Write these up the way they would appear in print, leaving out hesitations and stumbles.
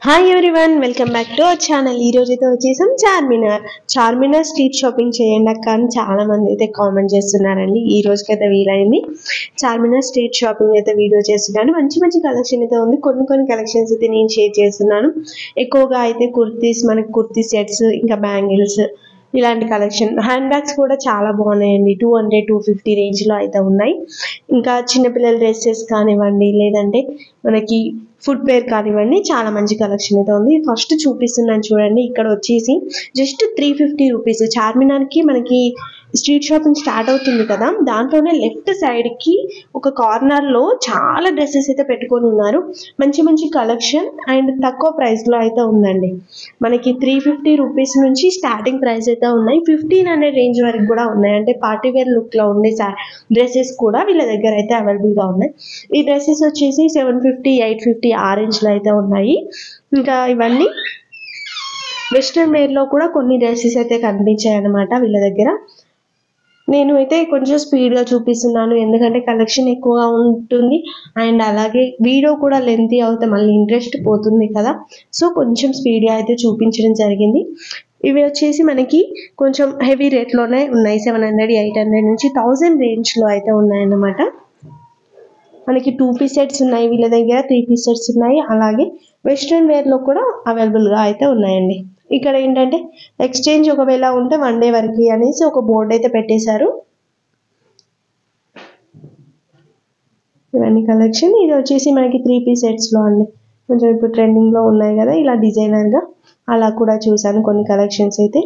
Hi everyone, welcome back to our channel. ఈ రోజు అయితే వచ్చేసాం చార్మినార్ స్ట్రీట్ షాపింగ్ చేయండి అక్క అని చాలా మంది అయితే కామెంట్ చేస్తున్నారండి. ఈ రోజుకైతే వీలైంది చార్మినార్ స్ట్రీట్ షాపింగ్ అయితే వీడియో చేస్తున్నాను. మంచి మంచి కలెక్షన్ అయితే ఉంది. కొన్ని కలెక్షన్స్ అయితే నేను షేర్ చేస్తున్నాను. ఎక్కువగా అయితే మనకి కుర్తీ సెట్స్, ఇంకా బ్యాంగిల్స్, ఇలాంటి కలెక్షన్. హ్యాండ్ బ్యాగ్స్ కూడా చాలా బాగున్నాయండి. 200-250 రేంజ్లో అయితే ఉన్నాయి. ఇంకా చిన్నపిల్లల డ్రెస్సెస్ కానివ్వండి, లేదంటే మనకి ఫుడ్ వేర్ కానివ్వండి, చాలా మంచి కలెక్షన్ అయితే ఉంది. ఫస్ట్ చూపిస్తున్నాను చూడండి. ఇక్కడ వచ్చేసి జస్ట్ 350 రూపీస్. చార్మినార్కి మనకి స్ట్రీట్ షాపింగ్ స్టార్ట్ అవుతుంది కదా, దాంట్లోనే లెఫ్ట్ సైడ్కి ఒక కార్నర్లో చాలా డ్రెస్సెస్ అయితే పెట్టుకొని ఉన్నారు. మంచి మంచి కలెక్షన్ అండ్ తక్కువ ప్రైస్లో అయితే ఉందండి. మనకి 350 రూపీస్ నుంచి స్టార్టింగ్ ప్రైస్ అయితే ఉన్నాయి. 1500 రేంజ్ వరకు కూడా ఉన్నాయి. అంటే పార్టీ వేర్ లుక్లో ఉండే డ్రెస్సెస్ కూడా వీళ్ళ దగ్గర అయితే అవైలబుల్గా ఉన్నాయి. ఈ డ్రెస్సెస్ వచ్చేసి 750, 850 ఆ రేంజ్లో అయితే ఉన్నాయి. ఇంకా ఇవన్నీ వెస్ట్రన్ వేర్లో కూడా కొన్ని డ్రెస్సెస్ అయితే కనిపించాయి అన్నమాట వీళ్ళ దగ్గర. నేను అయితే కొంచెం స్పీడ్గా చూపిస్తున్నాను, ఎందుకంటే కలెక్షన్ ఎక్కువగా ఉంటుంది అండ్ అలాగే వీడియో కూడా లెంతీ అవుతే మళ్ళీ ఇంట్రెస్ట్ పోతుంది కదా. సో కొంచెం స్పీడ్గా అయితే చూపించడం జరిగింది. ఇవి వచ్చేసి మనకి కొంచెం హెవీ రేట్లోనే ఉన్నాయి. 700, 800 నుంచి 1000 రేంజ్లో అయితే ఉన్నాయన్నమాట. మనకి 2 పీస్ సెట్స్ ఉన్నాయి వీళ్ళ దగ్గర, 3 పీస్ సెట్స్ ఉన్నాయి. అలాగే వెస్ట్రన్ వేర్లో కూడా అవైలబుల్గా అయితే ఉన్నాయండి. ఇక్కడ ఏంటంటే ఎక్స్చేంజ్ ఒకవేళ ఉంటే 1 డే వరకు అనేసి ఒక బోర్డు అయితే పెట్టేశారు. ఇవన్నీ కలెక్షన్. ఇది వచ్చేసి మనకి 3 పీస్ సెట్స్లో అండి. కొంచెం ఇప్పుడు ట్రెండింగ్లో ఉన్నాయి కదా, ఇలా డిజైనర్గా అలా కూడా చూసాను కొన్ని కలెక్షన్స్ అయితే.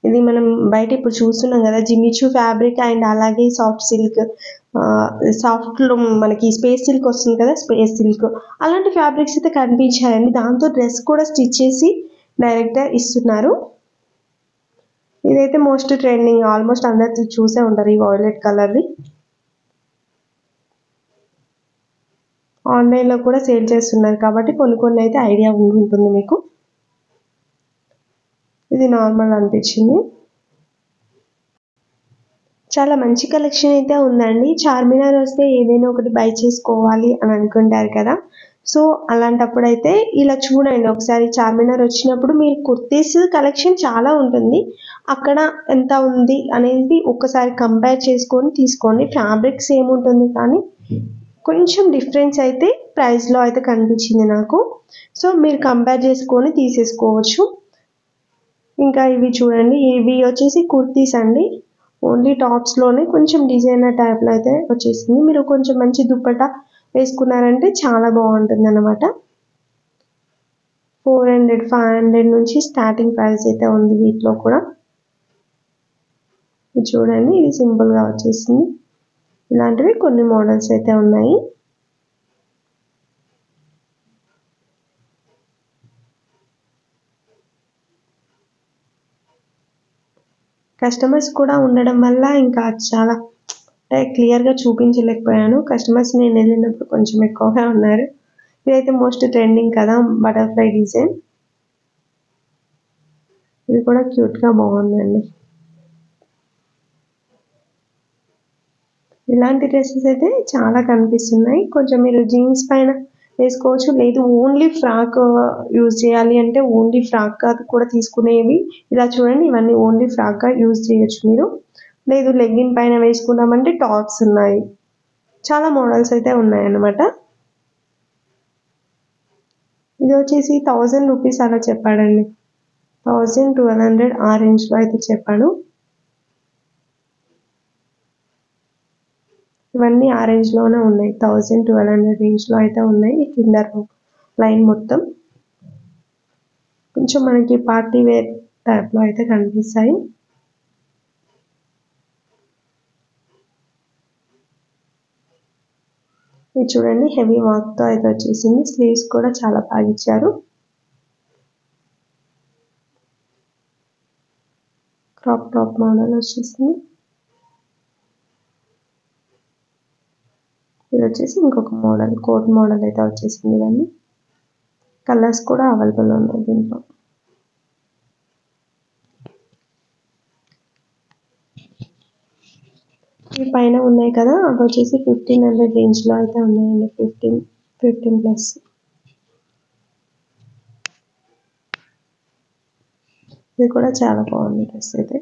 ఇది మనం బయట ఇప్పుడు చూస్తున్నాం కదా, జిమ్మిచూ ఫ్యాబ్రిక్ అండ్ అలాగే సాఫ్ట్ సిల్క్, సాఫ్ట్లో మనకి స్పేస్ సిల్క్ వస్తుంది కదా, స్పేస్ సిల్క్ అలాంటి ఫ్యాబ్రిక్స్ అయితే కనిపించాయండి. దాంతో డ్రెస్ కూడా స్టిచ్ చేసి డైరెక్ట్గా ఇస్తున్నారు. ఇదైతే మోస్ట్ ట్రెండింగ్, ఆల్మోస్ట్ అందరు చూసే ఉంటారు ఈ వైలెట్ కలర్ది. ఆన్లైన్లో కూడా సేల్ చేస్తున్నారు కాబట్టి కొన్ని అయితే ఐడియా ఉంటుంది మీకు. ఇది నార్మల్ అనిపించింది. చాలా మంచి కలెక్షన్ అయితే ఉందండి. చార్మినార్ వస్తే ఏదైనా ఒకటి బై చేసుకోవాలి అని అనుకుంటారు కదా, సో అలాంటప్పుడు అయితే ఇలా చూడండి ఒకసారి. చార్మినార్ వచ్చినప్పుడు మీరు కుర్తీస్ కలెక్షన్ చాలా ఉంటుంది, అక్కడ ఎంత ఉంది అనేది ఒకసారి కంపేర్ చేసుకొని తీసుకోండి. ఫ్యాబ్రిక్ సేమ్ ఉంటుంది కానీ కొంచెం డిఫరెన్స్ అయితే ప్రైస్లో అయితే కనిపించింది నాకు. సో మీరు కంపేర్ చేసుకొని తీసేసుకోవచ్చు. ఇంకా ఇవి చూడండి, ఇవి వచ్చేసి కుర్తీస్ అండి. ఓన్లీ టాప్స్లోనే కొంచెం డిజైనర్ టైప్లో అయితే వచ్చేసింది. మీరు కొంచెం మంచి దుప్పటా వేసుకున్నారంటే చాలా బాగుంటుంది అన్నమాట. 400, 500 నుంచి స్టార్టింగ్ ప్రైస్ అయితే ఉంది వీటిలో కూడా. ఇది చూడండి, ఇది సింపుల్గా వచ్చేసింది. ఇలాంటివి కొన్ని మోడల్స్ అయితే ఉన్నాయి. కస్టమర్స్ కూడా ఉండడం వల్ల ఇంకా చాలా క్లియర్గా చూపించలేకపోయాను. కస్టమర్స్ నేను వెళ్ళినప్పుడు కొంచెం ఎక్కువగా ఉన్నారు. ఇదైతే మోస్ట్ ట్రెండింగ్ కదా, బటర్ఫ్లై డిజైన్. ఇది కూడా క్యూట్గా బాగుందండి. ఇలాంటి డ్రెస్సెస్ అయితే చాలా కనిపిస్తున్నాయి. కొంచెం మీరు జీన్స్ పైన వేసుకోవచ్చు, లేదు ఓన్లీ ఫ్రాక్ యూజ్ చేయాలి అంటే ఓన్లీ ఫ్రాక్ కూడా తీసుకునేవి. ఇలా చూడండి, ఇవన్నీ ఓన్లీ ఫ్రాక్గా యూజ్ చేయొచ్చు మీరు. లేదు లెగ్గిన్ పైన వేసుకున్నామంటే టాప్స్ ఉన్నాయి. చాలా మోడల్స్ అయితే ఉన్నాయన్నమాట. ఇది వచ్చేసి 1000 రూపీస్ అలా చెప్పాడండి. 1000, 1200 ఆ రేంజ్లో అయితే చెప్పాడు. ఇవన్నీ ఆ రేంజ్లోనే ఉన్నాయి. 1000, 1200 రేంజ్లో అయితే ఉన్నాయి. ఈ కింద లైన్ మొత్తం కొంచెం మనకి పార్టీ వేర్ టైప్లో అయితే కనిపిస్తాయి. ఇది చూడండి, హెవీ వర్క్తో అయితే వచ్చేసింది. స్లీవ్స్ కూడా చాలా బాగా ఇచ్చారు. క్రాప్ టాప్ మోడల్ వచ్చేసింది. ఇది వచ్చేసి ఇంకొక మోడల్, కోట్ మోడల్ అయితే వచ్చేసింది. ఇవన్నీ కలర్స్ కూడా అవైలబుల్ ఉన్నాయి దీంట్లో. ఈ పైన ఉన్నాయి కదా, అవి వచ్చేసి 1500 రేంజ్లో అయితే ఉన్నాయండి. 15 ప్లస్. ఇది కూడా చాలా బాగుంది డ్రెస్ అయితే.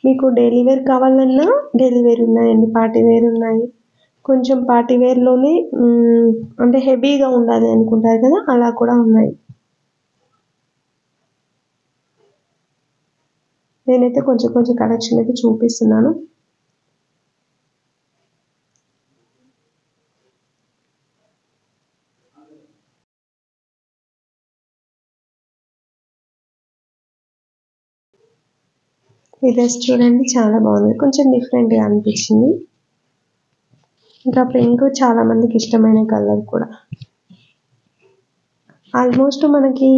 మీకు డైలీ వేర్ కావాలన్నా డైలీ వేర్ ఉన్నాయండి, పార్టీ వేర్ ఉన్నాయి. కొంచెం పార్టీ వేర్లోనే అంటే హెవీగా ఉండాలి అనుకుంటారు కదా, అలా కూడా ఉన్నాయి. నేనైతే కొంచెం కొంచెం కలెక్షన్ అయితే చూపిస్తున్నాను. ఈ డ్రెస్ చూడండి, చాలా బాగుంది, కొంచెం డిఫరెంట్గా అనిపించింది. ఇంకా పింక్ చాలా మందికి ఇష్టమైన కలర్ కూడా. ఆల్మోస్ట్ మనకి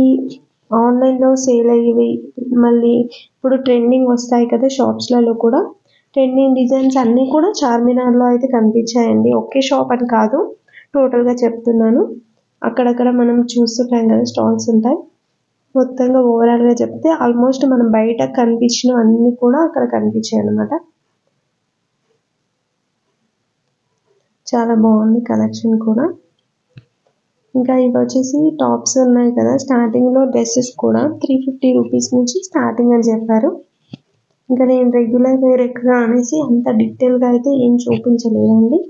ఆన్లైన్లో సేల్ అయ్యేవి, మళ్ళీ ఇప్పుడు ట్రెండింగ్ వస్తాయి కదా షాప్స్లలో కూడా, ట్రెండింగ్ డిజైన్స్ అన్నీ కూడా చార్మినార్లో అయితే కనిపించాయండి. ఒకే షాప్ అని కాదు, టోటల్గా చెప్తున్నాను. అక్కడక్కడ మనం చూస్తుంటాం కదా, స్టాల్స్ ఉంటాయి. మొత్తంగా ఓవరాల్గా చెప్తే ఆల్మోస్ట్ మనం బయట కనిపించిన అన్నీ కూడా అక్కడ కనిపించాయి అన్నమాట. చాలా బాగుంది కలెక్షన్ కూడా. ఇంకా ఇవి వచ్చేసి టాప్స్ ఉన్నాయి కదా, స్టార్టింగ్లో డ్రెస్సెస్ కూడా 350 రూపీస్ నుంచి స్టార్టింగ్ అని చెప్పారు. ఇంకా నేను రెగ్యులర్ వేర్ ఎక్కడ అనేసి అంత డీటెయిల్గా అయితే ఏం చూపించలేదండి.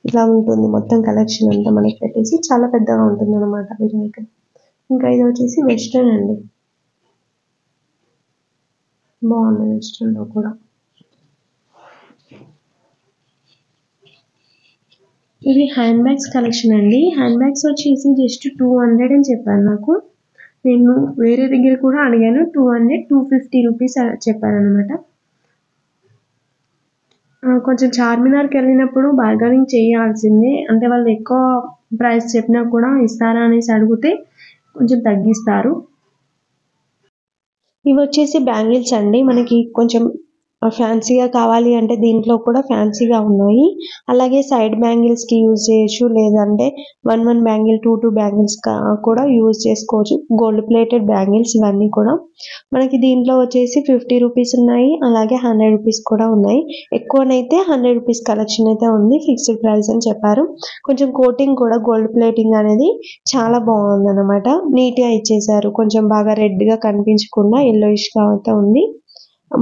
ఇలా ఉంటుంది మొత్తం కలెక్షన్ అంతా మనకి పెట్టేసి, చాలా పెద్దగా ఉంటుంది అనమాట వీళ్ళకి. ఇంకా ఇది వచ్చేసి వెస్ట్రన్ అండి, బాగుంది వెస్ట్రన్లో కూడా. ఇది హ్యాండ్ బ్యాగ్స్ కలెక్షన్ అండి. హ్యాండ్ బ్యాగ్స్ వచ్చేసి జస్ట్ 200 అని చెప్పారు నాకు. నేను వేరే దగ్గర కూడా అడిగాను, 200, 250 రూపీస్ చెప్పారనమాట. కొంచెం చార్మినార్కి వెళ్ళినప్పుడు బార్గెనింగ్ చేయాల్సిందే, అంటే వాళ్ళు ఎక్కువ ప్రైస్ చెప్పినా కూడా ఇస్తారా అనేసి అడిగితే కొంచెం తగ్గిస్తారు. ఇవి వచ్చేసి బ్యాంగిల్స్ అండి, మనకి కొంచెం ఫ్యాన్సీగా కావాలి అంటే దీంట్లో కూడా ఫ్యాన్సీగా ఉన్నాయి. అలాగే సైడ్ బ్యాంగిల్స్కి యూజ్ చేయొచ్చు, లేదంటే 1 బ్యాంగిల్ 2 బ్యాంగిల్స్ కూడా యూజ్ చేసుకోవచ్చు. గోల్డ్ ప్లేటెడ్ బ్యాంగిల్స్ ఇవన్నీ కూడా మనకి దీంట్లో వచ్చేసి 50 రూపీస్ ఉన్నాయి, అలాగే 100 రూపీస్ కూడా ఉన్నాయి. ఎక్కువనైతే 100 రూపీస్ కలెక్షన్ అయితే ఉంది, ఫిక్స్డ్ ప్రైస్ అని చెప్పారు. కొంచెం కోటింగ్ కూడా గోల్డ్ ప్లేటింగ్ అనేది చాలా బాగుంది అనమాట, నీట్గా ఇచ్చేసారు. కొంచెం బాగా రెడ్గా కనిపించకుండా ఎల్లోయిష్గా అయితే ఉంది.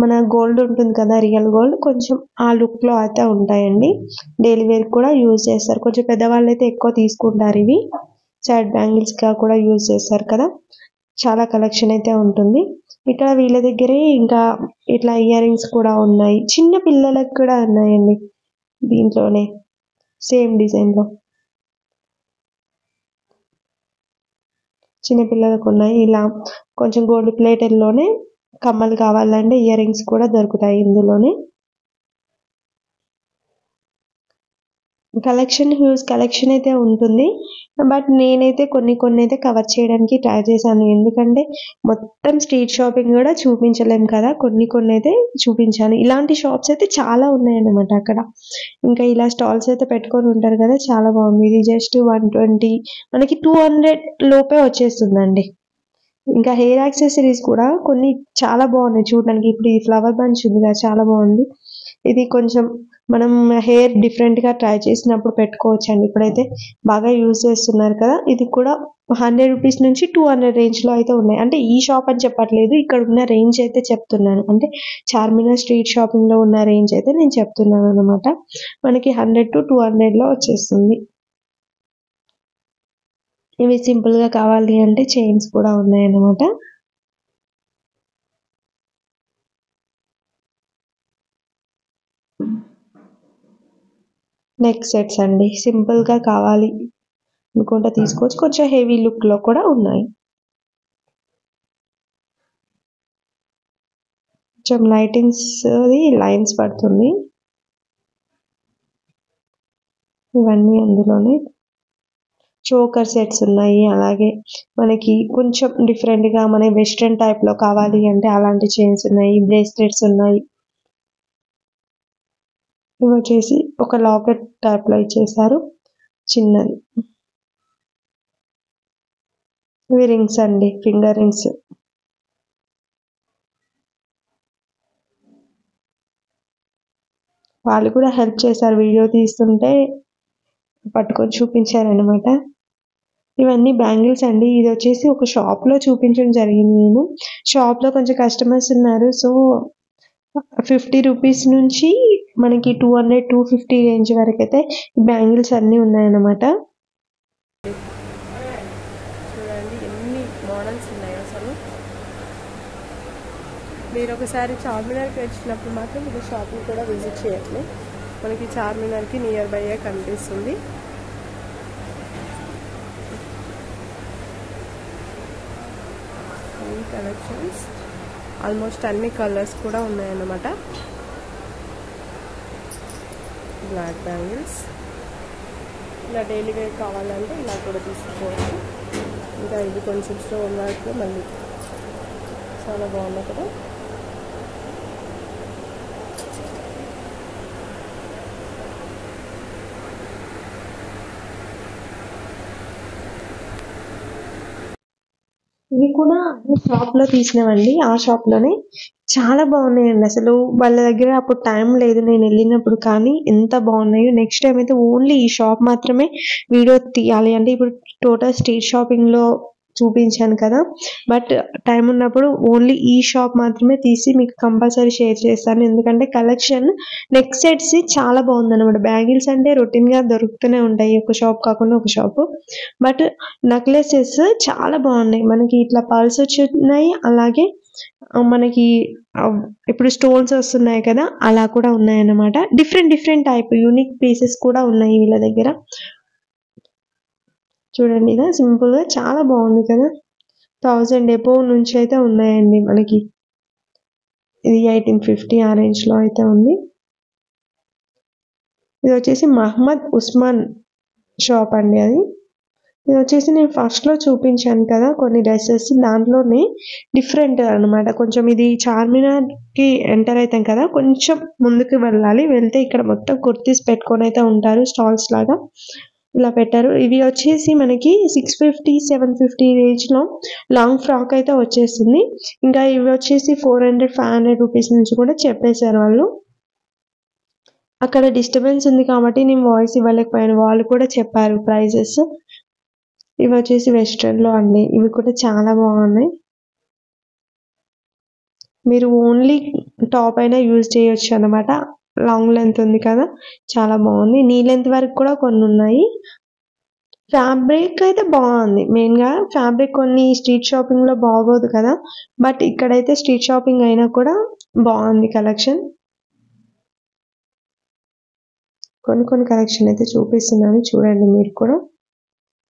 మన గోల్డ్ ఉంటుంది కదా, రియల్ గోల్డ్, కొంచెం ఆ లుక్లో అయితే ఉంటాయండి. డైలీ వేర్ కూడా యూజ్ చేస్తారు, కొంచెం పెద్దవాళ్ళు అయితే ఎక్కువ తీసుకుంటారు. ఇవి సైడ్ బ్యాంగిల్స్గా కూడా యూజ్ చేస్తారు కదా, చాలా కలెక్షన్ అయితే ఉంటుంది. ఇక్కడ వీళ్ళ దగ్గరే ఇంకా ఇట్లా ఇయర్ రింగ్స్ కూడా ఉన్నాయి, చిన్న పిల్లలకు కూడా ఉన్నాయండి దీంట్లోనే, సేమ్ డిజైన్లో చిన్నపిల్లలకు ఉన్నాయి. ఇలా కొంచెం గోల్డ్ ప్లేటెడ్లోనే కమ్మలు కావాలంటే ఇయర్ రింగ్స్ కూడా దొరుకుతాయి ఇందులోనే. హ్యూజ్ కలెక్షన్ అయితే ఉంటుంది, బట్ నేనైతే కొన్ని అయితే కవర్ చేయడానికి ట్రై చేశాను. ఎందుకంటే మొత్తం స్ట్రీట్ షాపింగ్ కూడా చూపించలేము కదా, కొన్ని అయితే చూపించాను. ఇలాంటి షాప్స్ అయితే చాలా ఉన్నాయన్నమాట అక్కడ. ఇంకా ఇలా స్టాల్స్ అయితే పెట్టుకొని ఉంటారు కదా, చాలా బాగుంది. ఇది జస్ట్ 120, మనకి 200 లోపే వచ్చేస్తుందండి. ఇంకా హెయిర్ యాక్సెసరీస్ కూడా కొన్ని చాలా బాగున్నాయి చూడడానికి. ఇప్పుడు ఈ ఫ్లవర్ బంచ్ ఉంది కదా, చాలా బాగుంది. ఇది కొంచెం మనం హెయిర్ డిఫరెంట్గా ట్రై చేసినప్పుడు పెట్టుకోవచ్చండి. ఇప్పుడైతే బాగా యూజ్ చేస్తున్నారు కదా. ఇది కూడా 100 రూపీస్ నుంచి 200 రేంజ్లో అయితే ఉన్నాయి. అంటే ఈ షాప్ అని చెప్పట్లేదు, ఇక్కడ ఉన్న రేంజ్ అయితే చెప్తున్నాను. అంటే చార్మినార్ స్ట్రీట్ షాపింగ్లో ఉన్న రేంజ్ అయితే నేను చెప్తున్నాను అనమాట. మనకి 100 to 200లో వచ్చేస్తుంది. ఇవి సింపుల్గా కావాలి అంటే చైన్స్ కూడా ఉన్నాయన్నమాట. నెక్ సెట్స్ అండి, సింపుల్గా కావాలి అనుకుంటే తీసుకోవచ్చు, కొంచెం హెవీ లుక్లో కూడా ఉన్నాయి. కొంచెం లైన్స్ పడుతుంది, ఇవన్నీ అందులోనే. చోకర్ సెట్స్ ఉన్నాయి, అలాగే మనకి కొంచెం డిఫరెంట్గా మన వెస్ట్రన్ టైప్లో కావాలి అంటే అలాంటి చైన్స్ ఉన్నాయి, బ్రేస్లెట్స్ ఉన్నాయి. ఇవి వచ్చేసి ఒక లాకెట్ టైప్లో ఇచ్చేసారు చిన్నది. ఇవి రింగ్స్ అండి, ఫింగర్ రింగ్స్. వాళ్ళు కూడా హెల్ప్ చేశారు, వీడియో తీస్తుంటే పట్టుకొని చూపించారనమాట. ఇవన్నీ బ్యాంగిల్స్ అండి. ఇది వచ్చేసి ఒక షాప్లో చూపించడం జరిగింది. నేను షాప్లో కొంచెం కస్టమర్స్ ఉన్నారు, సో 50 రూపీస్ నుంచి మనకి 200-250 రేంజ్ వరకు అయితే బ్యాంగిల్స్ అన్నీ ఉన్నాయన్నమాట. చూడండి ఎన్ని మోడల్స్ ఉన్నాయి అసలు. మీరు ఒకసారి చార్మినార్కి వచ్చినప్పుడు మాత్రం ఇది షాపింగ్ కూడా విజిట్ చేయట్లే. మనకి చార్మినార్కి నియర్ బైగా కనిపిస్తుంది. అన్ని కలెక్షన్స్ ఆల్మోస్ట్ అన్ని కలర్స్ కూడా ఉన్నాయన్నమాట. బ్లాక్ బ్యాంగిల్స్ ఇలా డైలీ వేర్ కావాలంటే ఇలా కూడా తీసుకోవచ్చు. ఇంకా ఇది కొంచెం స్టోన్ వర్క్ మళ్ళీ చాలా బాగుంది కదా. ఇవి కూడా షాప్లో తీసినవండి, ఆ షాప్లోనే. చాలా బాగున్నాయండి అసలు. వాళ్ళ దగ్గర అప్పుడు టైం లేదు నేను వెళ్ళినప్పుడు, కానీ ఎంత బాగున్నాయో. నెక్స్ట్ టైం అయితే ఓన్లీ ఈ షాప్ మాత్రమే వీడియో తీయాలి. అంటే ఇప్పుడు టోటల్ స్ట్రీట్ షాపింగ్లో చూపించాను కదా, బట్ టైం ఉన్నప్పుడు ఓన్లీ ఈ షాప్ మాత్రమే తీసి మీకు కంపల్సరీ షేర్ చేస్తాను. ఎందుకంటే కలెక్షన్ నెక్ సెట్స్ చాలా బాగుందన్నమాట. బ్యాంగిల్స్ అంటే రొటీన్గా దొరుకుతూనే ఉంటాయి, ఒక షాప్ కాకుండా ఒక షాపు. బట్ నెక్లెసెస్ చాలా బాగున్నాయి. మనకి ఇట్లా పర్ల్స్ వచ్చి అలాగే మనకి ఇప్పుడు స్టోన్స్ వస్తున్నాయి కదా, అలా కూడా ఉన్నాయన్నమాట. డిఫరెంట్ టైప్ యూనిక్ పీసెస్ కూడా ఉన్నాయి వీళ్ళ దగ్గర. చూడండి, ఇలా సింపుల్గా చాలా బాగుంది కదా. 1000 ఎబోవ్ నుంచి అయితే ఉన్నాయండి మనకి. ఇది 1850 ఆ రేంజ్లో అయితే ఉంది. ఇది వచ్చేసి మహమ్మద్ ఉస్మాన్ షాప్ అండి. అది ఇది వచ్చేసి నేను ఫస్ట్లో చూపించాను కదా కొన్ని డ్రెస్సెస్, దాంట్లోనే డిఫరెంట్ అనమాట. కొంచెం ఇది చార్మినార్కి ఎంటర్ అవుతాం కదా, కొంచెం ముందుకు వెళ్ళాలి. వెళ్తే ఇక్కడ మొత్తం కుర్తీస్ పెట్టుకొని అయితే ఉంటారు, స్టాల్స్ లాగా ఇలా పెట్టారు. ఇవి వచ్చేసి మనకి 650-750 రేంజ్లో లాంగ్ ఫ్రాక్ అయితే వచ్చేస్తుంది. ఇంకా ఇవి వచ్చేసి 400-500 రూపీస్ నుంచి కూడా చెప్పేశారు వాళ్ళు. అక్కడ డిస్టర్బెన్స్ ఉంది కాబట్టి నేను వాయిస్ ఇవ్వలేకపోయాను, వాళ్ళు కూడా చెప్పారు ప్రైజెస్. ఇవి వచ్చేసి వెస్ట్రన్లో అండి. ఇవి కూడా చాలా బాగున్నాయి. మీరు ఓన్లీ టాప్ అయినా యూజ్ చేయొచ్చు అనమాట. లాంగ్ లెంత్ ఉంది కదా, చాలా బాగుంది. నీ లెంత్ వరకు కూడా కొన్ని ఉన్నాయి. ఫ్యాబ్రిక్ అయితే బాగుంది. మెయిన్గా ఫ్యాబ్రిక్ కొన్ని స్ట్రీట్ షాపింగ్లో బాగోదు కదా, బట్ ఇక్కడైతే స్ట్రీట్ షాపింగ్ అయినా కూడా బాగుంది కలెక్షన్. కొన్ని కలెక్షన్ అయితే చూపిస్తున్నాను, చూడండి మీరు కూడా.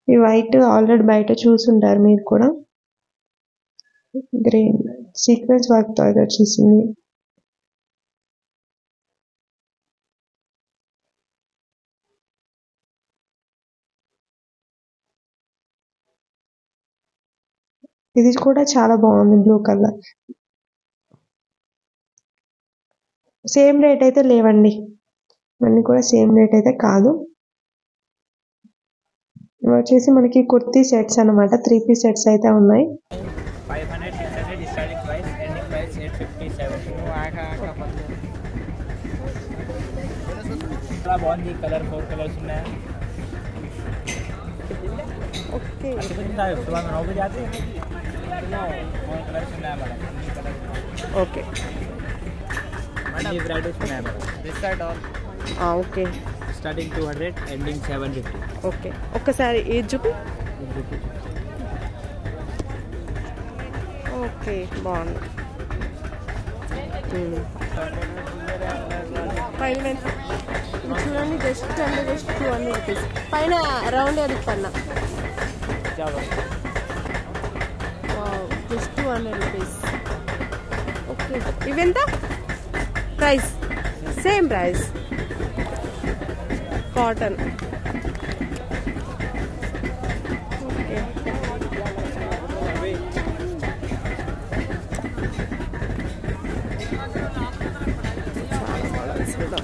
ఈ వైట్ ఆల్రెడీ బయట చూసుంటారు మీరు కూడా. గ్రీన్ సీక్వెన్స్ వర్క్తో అయితే వచ్చేసింది. ఇది కూడా చాలా బాగుంది, బ్లూ కలర్. సేమ్ రేట్ అయితే లేవండి, ఇవన్నీ కూడా సేమ్ రేట్ అయితే కాదు. ఇవి వచ్చేసి మనకి కుర్తీ సెట్స్ అనమాట. 3 పీస్ సెట్స్ అయితే ఉన్నాయి. 500, 600 starting price, ending price 850, 70. చాలా బాగుంది కలర్. 4 కలర్స్ ఉన్నాయి. ఓకే, सुबह में 9 बजे आते हैं. 4 कलर्स ఉన్నాయి మేడం. ఓకే మేడం ఈ వెరైటీస్ ఉన్నాయి madam. This side all okay. Starting 200, ending 750. Okay, ఒక్కసారి ఏది చూపి. ఓకే, బాగుంది. పైన చూడండి, జస్ట్ అంటే జస్ట్ 200 రూపీస్. పైన రౌండ్ అది పన్నా జస్ట్ 200 రూపీస్. ఓకే, ఇవెంత price? Same price. Cotton. Okay, చాలా మోడల్స్ కూడా.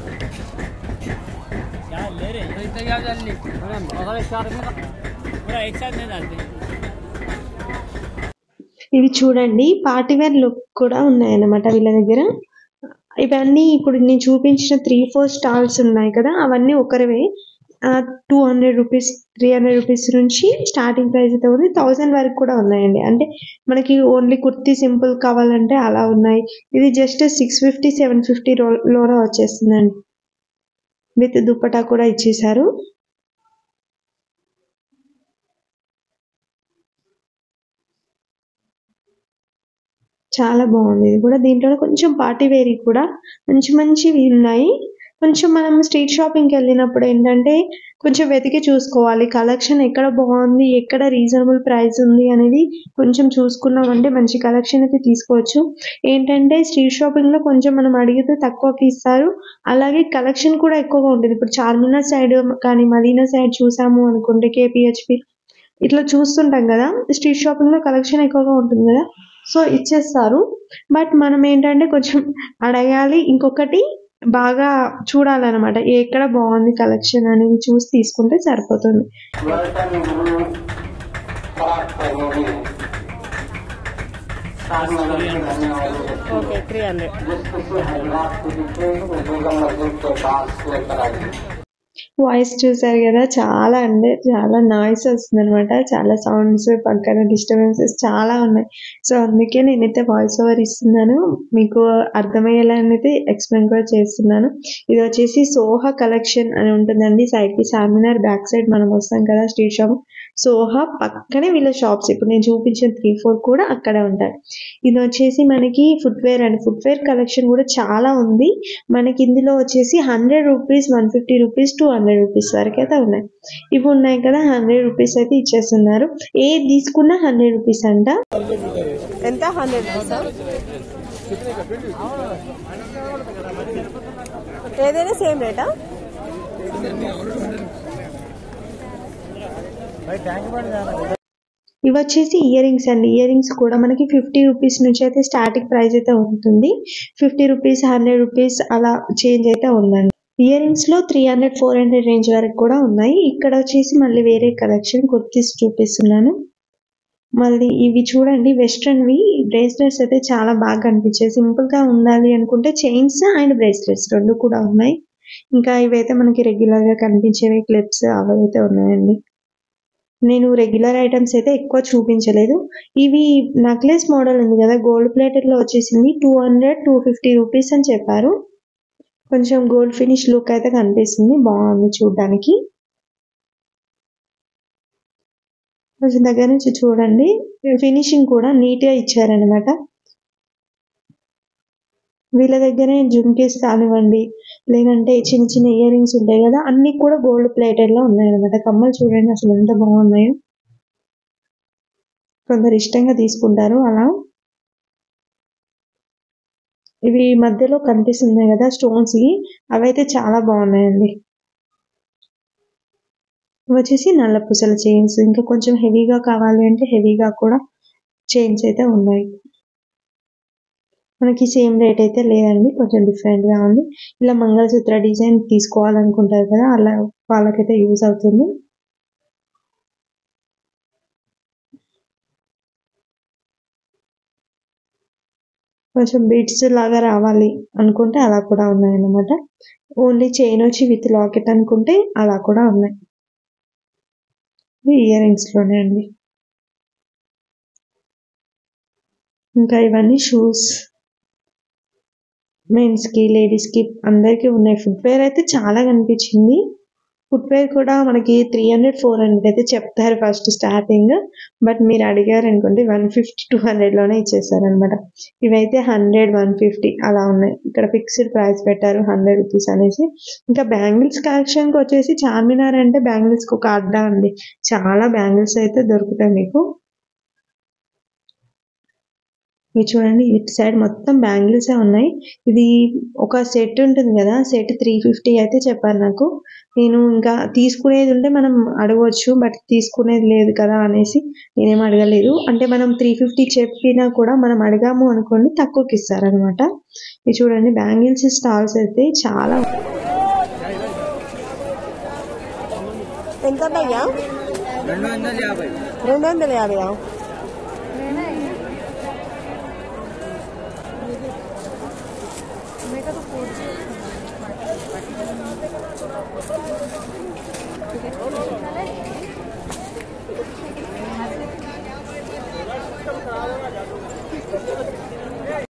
ఇవి చూడండి పార్టీవేర్ లుక్ కూడా ఉన్నాయన్నమాట వీళ్ళ దగ్గర. ఇవన్నీ ఇప్పుడు నేను చూపించిన 3-4 స్టాల్స్ ఉన్నాయి కదా, అవన్నీ ఒకరివే. 200 రూపీస్ 300 రూపీస్ నుంచి స్టార్టింగ్ ప్రైస్ అయితే ఉంది. 1000 వరకు కూడా ఉన్నాయండి. అంటే మనకి ఓన్లీ కుర్తీ సింపుల్ కావాలంటే అలా ఉన్నాయి. ఇది జస్ట్ 650-750 లోనే వచ్చేస్తుందండి. విత్ దుపట్టా కూడా ఇచ్చేసారు. చాలా బాగుంది ఇది కూడా. దీంట్లో కొంచెం పార్టీ వేర్ కూడా మంచి మంచివి ఉన్నాయి. కొంచెం మనం స్ట్రీట్ షాపింగ్కి వెళ్ళినప్పుడు ఏంటంటే కొంచెం వెతికి చూసుకోవాలి, కలెక్షన్ ఎక్కడ బాగుంది, ఎక్కడ రీజనబుల్ ప్రైస్ ఉంది అనేది కొంచెం చూసుకున్నామంటే మంచి కలెక్షన్ అయితే తీసుకోవచ్చు. ఏంటంటే స్ట్రీట్ షాపింగ్లో కొంచెం మనం అడిగితే తక్కువకి ఇస్తారు, అలాగే కలెక్షన్ కూడా ఎక్కువగా ఉంటుంది. ఇప్పుడు చార్మినార్ సైడ్ కానీ మదీనా సైడ్ చూసాము అనుకుంటే కేపీహెచ్పి ఇట్లా చూస్తుంటాం కదా, స్ట్రీట్ షాపింగ్లో కలెక్షన్ ఎక్కువగా ఉంటుంది కదా, సో ఇచ్చేస్తారు. బట్ మనం ఏంటంటే కొంచెం అడగాలి, ఇంకొకటి బాగా చూడాలన్నమాట, ఎక్కడ బాగుంది కలెక్షన్ అనేది చూసి తీసుకుంటే సరిపోతుంది. ఓకే 300. వాయిస్ చూసారు కదా, చాలా అంటే చాలా నాయిస్ వస్తుంది అనమాట, చాలా సౌండ్స్, పక్కన డిస్టర్బెన్సెస్ చాలా ఉన్నాయి. సో అందుకే నేనైతే వాయిస్ ఓవర్ ఇస్తున్నాను, మీకు అర్థమయ్యేలా అయితే ఎక్స్ప్లెయిన్ కూడా చేస్తున్నాను. ఇది వచ్చేసి సోహా కలెక్షన్ అని ఉంటుందండి. సైడ్కి చార్మినార్ బ్యాక్ సైడ్ మనం వస్తాం కదా స్ట్రీట్ షాప్, సోహా పక్కనే వీళ్ళ షాప్స్ ఇప్పుడు నేను చూపించిన 3-4 కూడా అక్కడే ఉంటాయి. ఇది వచ్చేసి మనకి ఫుట్వేర్ అండి. ఫుట్వేర్ కలెక్షన్ కూడా చాలా ఉంది మనకి. ఇందులో వచ్చేసి 100 రూపీస్, 150 రూపీస్, 200 రూపీస్ వరకు అయితే ఉన్నాయి. ఇవి ఉన్నాయి కదా 100 రూపీస్ అయితే ఇచ్చేస్తున్నారు. ఏది తీసుకున్నా 100 రూపీస్ అంట. ఎంత 100 రూపీసా? ఏదైనా సేమ్ రేటా? ఇవి వచ్చేసి ఇయర్ రింగ్స్ అండి. ఇయర్ రింగ్స్ కూడా మనకి 50 రూపీస్ నుంచి అయితే స్టార్టింగ్ ప్రైస్ అయితే ఉంటుంది. 50 రూపీస్, 100 రూపీస్ అలా చేంజ్ అయితే ఉందండి. ఇయర్ రింగ్స్ లో 300-400 రేంజ్ వరకు కూడా ఉన్నాయి. ఇక్కడ వచ్చేసి మళ్ళీ వేరే కలెక్షన్ కుర్తీస్ చూపిస్తున్నాను. మళ్ళీ ఇవి చూడండి వెస్ట్రన్వి బ్రేస్లెట్స్ అయితే చాలా బాగా కనిపించాయి. సింపుల్ గా ఉండాలి అనుకుంటే చైన్స్ అండ్ బ్రేస్లెట్స్ రెండు కూడా ఉన్నాయి. ఇంకా ఇవైతే మనకి రెగ్యులర్ గా కనిపించేవి క్లిప్స్ అవైతే ఉన్నాయండి. నేను రెగ్యులర్ ఐటమ్స్ అయితే ఎక్కువ చూపించలేదు. ఇవి నెక్లెస్ మోడల్ ఉంది కదా, గోల్డ్ ప్లేటెడ్ లో వచ్చేసింది 200-250 రూపీస్ అని చెప్పారు. కొంచెం గోల్డ్ ఫినిష్ లుక్ అయితే కనిపిస్తుంది, బాగుంది చూడడానికి. కొంచెం దగ్గర నుంచి చూడండి, ఫినిషింగ్ కూడా నీట్ గా ఇచ్చారనమాట. వీళ్ళ దగ్గరే జుమ్కేస్ కానివ్వండి, లేదంటే చిన్న చిన్న ఇయర్ రింగ్స్ ఉంటాయి కదా, అన్ని కూడా గోల్డ్ ప్లేటెడ్ లో ఉన్నాయన్నమాట. కమ్మలు చూడండి అసలు ఎంత బాగున్నాయో, కొందరు ఇష్టంగా తీసుకుంటారు అలా. ఇవి మధ్యలో కనిపిస్తున్నాయి కదా స్టోన్స్, అవైతే చాలా బాగున్నాయండి. ఇవి వచ్చేసి నల్ల పూసల చైన్స్. ఇంకా కొంచెం హెవీగా కావాలి అంటే హెవీగా కూడా చైన్స్ అయితే ఉన్నాయి. మనకి సేమ్ రేట్ అయితే లేదండి, కొంచెం డిఫరెంట్ గా ఉంది. ఇలా మంగళసూత్ర డిజైన్ తీసుకోవాలనుకుంటారు కదా, అలా వాళ్ళకైతే యూజ్ అవుతుంది. కొంచెం బీడ్స్ లాగా రావాలి అనుకుంటే అలా కూడా ఉన్నాయన్నమాట. ఓన్లీ చైన్ వచ్చి విత్ లాకెట్ అనుకుంటే అలా కూడా ఉన్నాయి. ఇయర్ రింగ్స్ లోనే అండి. ఇంకా ఇవన్నీ షూస్, మెన్స్ కి లేడీస్ కి అందరికి ఉన్నాయి. ఫుట్వేర్ అయితే చాలా కనిపించింది. ఫుట్వేర్ కూడా మనకి 300-400 అయితే చెప్తారు ఫస్ట్ స్టార్టింగ్, బట్ మీరు అడిగారు అనుకోండి 150-200 లోనే ఇచ్చేస్తారు అనమాట. ఇవైతే 100-150 అలా ఉన్నాయి. ఇక్కడ ఫిక్స్డ్ ప్రైస్ పెట్టారు 100 రూపీస్ అనేసి. ఇంకా బ్యాంగిల్స్ కలెక్షన్ కి వచ్చేసి చార్మినార్ అంటే బ్యాంగిల్స్ కి ఒక అడ్డా అండి, చాలా బ్యాంగిల్స్ అయితే దొరుకుతాయి మీకు. ఇవి చూడండి ఇటు సైడ్ మొత్తం బ్యాంగిల్సే ఉన్నాయి. ఇది ఒక సెట్ ఉంటుంది కదా, సెట్ 350 అయితే చెప్పారు నాకు. నేను ఇంకా తీసుకునేది ఉంటే మనం అడగవచ్చు, బట్ తీసుకునేది లేదు కదా అనేసి నేనేం అడగలేదు. అంటే మనం 350 చెప్పినా కూడా మనం అడిగాము అనుకోండి తక్కువకి ఇస్తారనమాట. ఇది చూడండి బ్యాంగిల్స్ స్టాల్స్ అయితే చాలా ఎంత భయ్యా? 250. 250. मैं का तो